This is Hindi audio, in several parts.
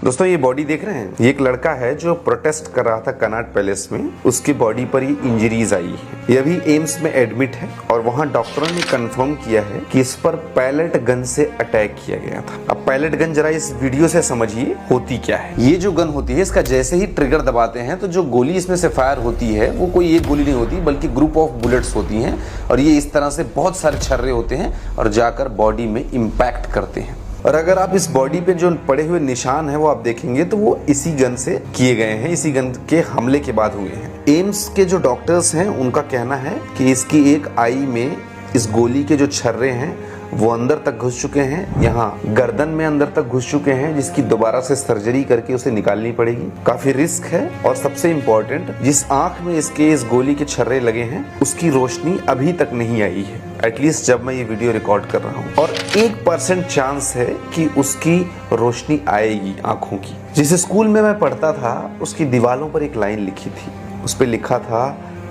दोस्तों ये बॉडी देख रहे हैं, ये एक लड़का है जो प्रोटेस्ट कर रहा था कनॉट पैलेस में। उसकी बॉडी पर ही इंजरीज आई है। ये अभी एम्स में एडमिट है और वहाँ डॉक्टरों ने कंफर्म किया है कि इस पर पैलेट गन से अटैक किया गया था। अब पैलेट गन जरा इस वीडियो से समझिए होती क्या है। ये जो गन होती है, इसका जैसे ही ट्रिगर दबाते हैं तो जो गोली इसमें से फायर होती है वो कोई एक गोली नहीं होती बल्कि ग्रुप ऑफ बुलेट्स होती हैं और ये इस तरह से बहुत सारे छर्रे होते हैं और जाकर बॉडी में इम्पैक्ट करते हैं। और अगर आप इस बॉडी पे जो पड़े हुए निशान हैं वो आप देखेंगे तो वो इसी गन से किए गए हैं, इसी गन के हमले के बाद हुए हैं। एम्स के जो डॉक्टर्स हैं उनका कहना है कि इसकी एक आई में इस गोली के जो छर्रे हैं वो अंदर तक घुस चुके हैं, यहाँ गर्दन में अंदर तक घुस चुके हैं, जिसकी दोबारा से सर्जरी करके उसे निकालनी पड़ेगी। काफी रिस्क है और सबसे इम्पोर्टेंट, जिस आंख में इसके इस गोली के छर्रे लगे हैं उसकी रोशनी अभी तक नहीं आई है, एटलीस्ट जब मैं ये वीडियो रिकॉर्ड कर रहा हूँ। और 1% चांस है कि उसकी रोशनी आएगी आंखों की। जिस स्कूल में मैं पढ़ता था उसकी दीवारों पर एक लाइन लिखी थी, उस पर लिखा था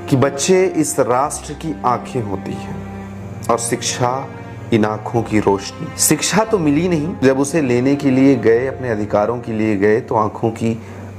कि बच्चे इस राष्ट्र की आंखें होती हैं और शिक्षा इन आंखों की रोशनी। शिक्षा तो मिली नहीं, जब उसे लेने के लिए गए, अपने अधिकारों के लिए गए तो आंखों की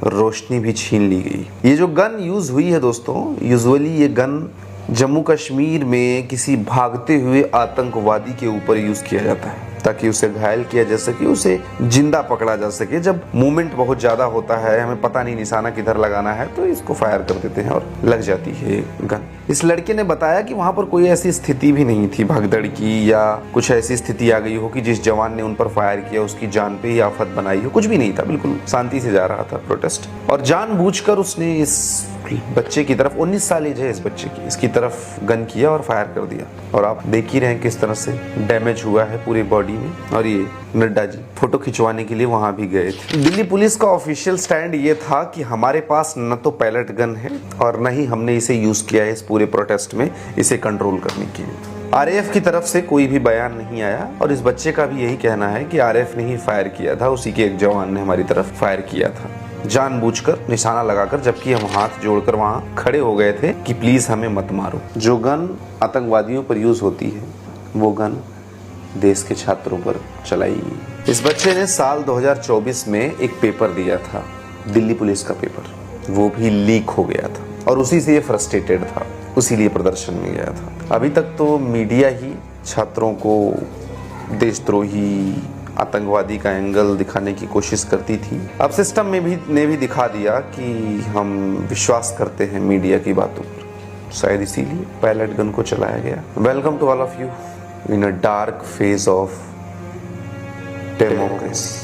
रोशनी भी छीन ली गई। ये जो गन यूज हुई है दोस्तों, यूजुअली ये गन जम्मू कश्मीर में किसी भागते हुए आतंकवादी के ऊपर यूज किया जाता है ताकि उसे घायल किया जा सके, उसे जिंदा पकड़ा जा सके। जब मूवमेंट बहुत ज्यादा होता है, हमें पता नहीं निशाना किधर लगाना है, तो इसको फायर कर देते हैं और लग जाती है गन। इस लड़के ने बताया कि वहां पर कोई ऐसी स्थिति भी नहीं थी भगदड़ की या कुछ ऐसी स्थिति आ गई हो कि जिस जवान ने उन पर फायर किया उसकी जान पे ही आफत बनाई हो। कुछ भी नहीं था, बिल्कुल शांति से जा रहा था प्रोटेस्ट। और जानबूझकर उसने इस बच्चे की तरफ, 19 साल एज है इस बच्चे की, इसकी तरफ गन किया और फायर कर दिया। और आप देख ही रहे हैं किस तरह से डैमेज हुआ है पूरी बॉडी में। और ये नड्डा जी फोटो खिंचवाने के लिए वहां भी गए थे। दिल्ली पुलिस का ऑफिशियल स्टैंड ये था कि हमारे पास न तो पैलेट गन है और न ही हमने इसे यूज किया है इस पूरे प्रोटेस्ट में इसे कंट्रोल करने के लिए। आरएएफ की तरफ से कोई भी बयान नहीं आया और इस बच्चे का भी यही कहना है कि आरएएफ ने ही फायर किया था, उसी के एक जवान ने हमारी तरफ फायर किया था जानबूझकर, निशाना लगाकर, जबकि हम हाथ जोड़कर वहां खड़े हो गए थे कि प्लीज हमें मत मारो। जो गन आतंकवादियों पर यूज होती है वो गन देश के छात्रों पर चलाई गई। इस बच्चे ने साल 2024 में एक पेपर दिया था, दिल्ली पुलिस का पेपर, वो भी लीक हो गया था और उसी से ये फ्रस्ट्रेटेड था, उसी लिए प्रदर्शन में गया था। अभी तक तो मीडिया ही छात्रों को देशद्रोही आतंकवादी का एंगल दिखाने की कोशिश करती थी। अब सिस्टम में भी दिखा दिया कि हम विश्वास करते हैं मीडिया की बातों पर, शायद इसीलिए पैलेट गन को चलाया गया। Welcome to all of you in a dark phase of democracy.